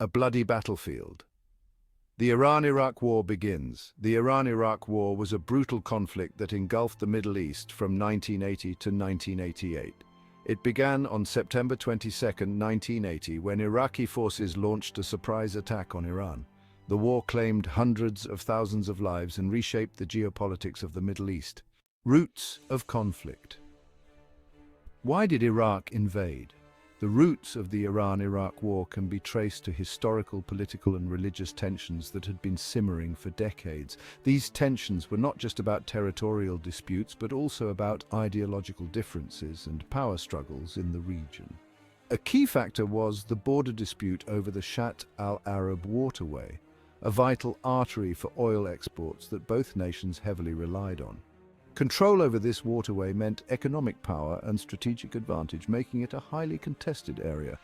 A bloody battlefield. The Iran-Iraq War begins. The Iran-Iraq War was a brutal conflict that engulfed the Middle East from 1980 to 1988. It began on September 22, 1980, when Iraqi forces launched a surprise attack on Iran. The war claimed hundreds of thousands of lives and reshaped the geopolitics of the Middle East. Roots of conflict. Why did Iraq invade? The roots of the Iran-Iraq War can be traced to historical, political and religious tensions that had been simmering for decades. These tensions were not just about territorial disputes, but also about ideological differences and power struggles in the region. A key factor was the border dispute over the Shatt al-Arab waterway, a vital artery for oil exports that both nations heavily relied on. Control over this waterway meant economic power and strategic advantage, making it a highly contested area.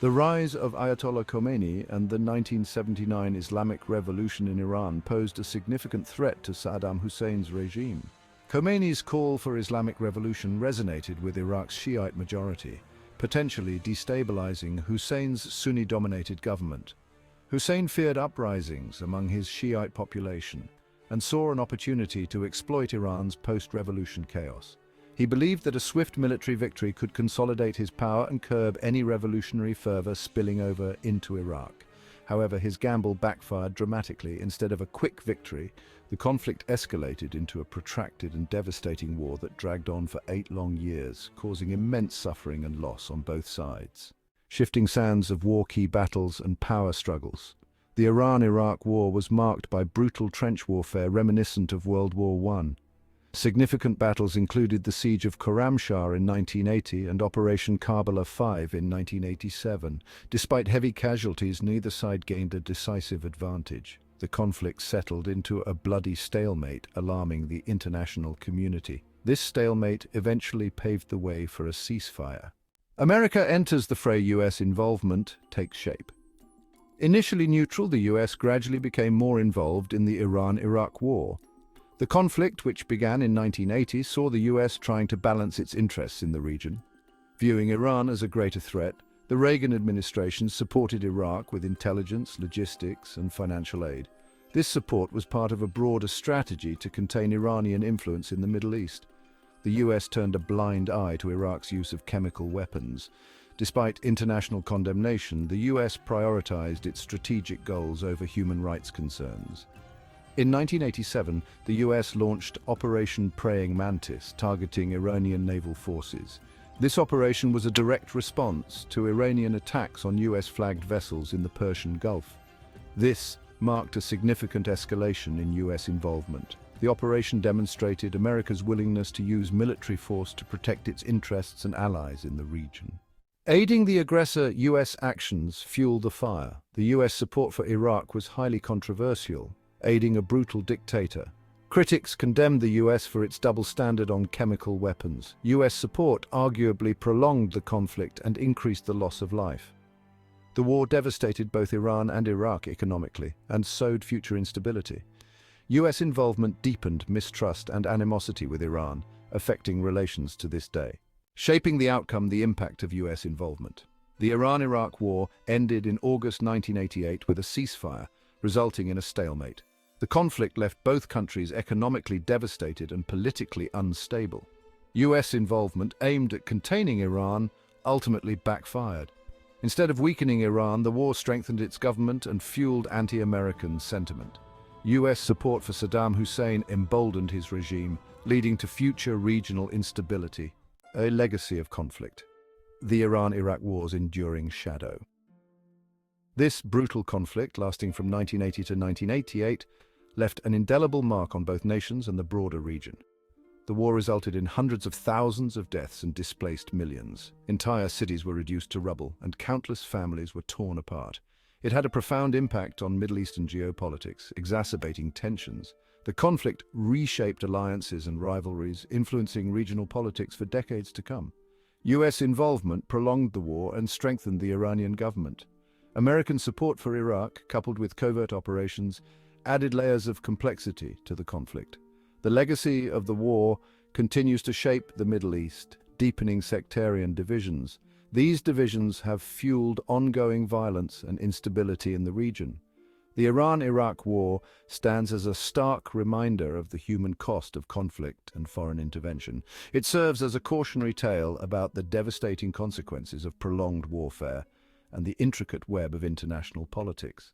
The rise of Ayatollah Khomeini and the 1979 Islamic Revolution in Iran posed a significant threat to Saddam Hussein's regime. Khomeini's call for Islamic revolution resonated with Iraq's Shiite majority, potentially destabilizing Hussein's Sunni-dominated government. Hussein feared uprisings among his Shiite population and saw an opportunity to exploit Iran's post-revolution chaos. He believed that a swift military victory could consolidate his power and curb any revolutionary fervor spilling over into Iraq. However, his gamble backfired dramatically. Instead of a quick victory, the conflict escalated into a protracted and devastating war that dragged on for 8 long years, causing immense suffering and loss on both sides. Shifting sands of war-key battles and power struggles. The Iran-Iraq War was marked by brutal trench warfare reminiscent of World War I. Significant battles included the Siege of Khorramshahr in 1980 and Operation Karbala 5 in 1987. Despite heavy casualties, neither side gained a decisive advantage. The conflict settled into a bloody stalemate, alarming the international community. This stalemate eventually paved the way for a ceasefire. America enters the fray. U.S. involvement takes shape. Initially neutral, the US gradually became more involved in the Iran-Iraq War. The conflict, which began in 1980, saw the US trying to balance its interests in the region. Viewing Iran as a greater threat, the Reagan administration supported Iraq with intelligence, logistics, and financial aid. This support was part of a broader strategy to contain Iranian influence in the Middle East. The US turned a blind eye to Iraq's use of chemical weapons. Despite international condemnation, the US prioritized its strategic goals over human rights concerns. In 1987, the US launched Operation Praying Mantis, targeting Iranian naval forces. This operation was a direct response to Iranian attacks on US-flagged vessels in the Persian Gulf. This marked a significant escalation in US involvement. The operation demonstrated America's willingness to use military force to protect its interests and allies in the region. Aiding the aggressor, US actions fueled the fire. The US support for Iraq was highly controversial, aiding a brutal dictator. Critics condemned the US for its double standard on chemical weapons. US support arguably prolonged the conflict and increased the loss of life. The war devastated both Iran and Iraq economically and sowed future instability. US involvement deepened mistrust and animosity with Iran, affecting relations to this day. Shaping the outcome, the impact of US involvement. The Iran-Iraq War ended in August 1988 with a ceasefire, resulting in a stalemate. The conflict left both countries economically devastated and politically unstable. US involvement aimed at containing Iran ultimately backfired. Instead of weakening Iran, the war strengthened its government and fueled anti-American sentiment. US support for Saddam Hussein emboldened his regime, leading to future regional instability. A legacy of conflict. The Iran-Iraq War's enduring shadow. This brutal conflict, lasting from 1980 to 1988, left an indelible mark on both nations and the broader region. The war resulted in hundreds of thousands of deaths and displaced millions. Entire cities were reduced to rubble, and countless families were torn apart. It had a profound impact on Middle Eastern geopolitics, exacerbating tensions. The conflict reshaped alliances and rivalries, influencing regional politics for decades to come. US involvement prolonged the war and strengthened the Iranian government. American support for Iraq, coupled with covert operations, added layers of complexity to the conflict. The legacy of the war continues to shape the Middle East, deepening sectarian divisions. These divisions have fueled ongoing violence and instability in the region. The Iran-Iraq War stands as a stark reminder of the human cost of conflict and foreign intervention. It serves as a cautionary tale about the devastating consequences of prolonged warfare and the intricate web of international politics.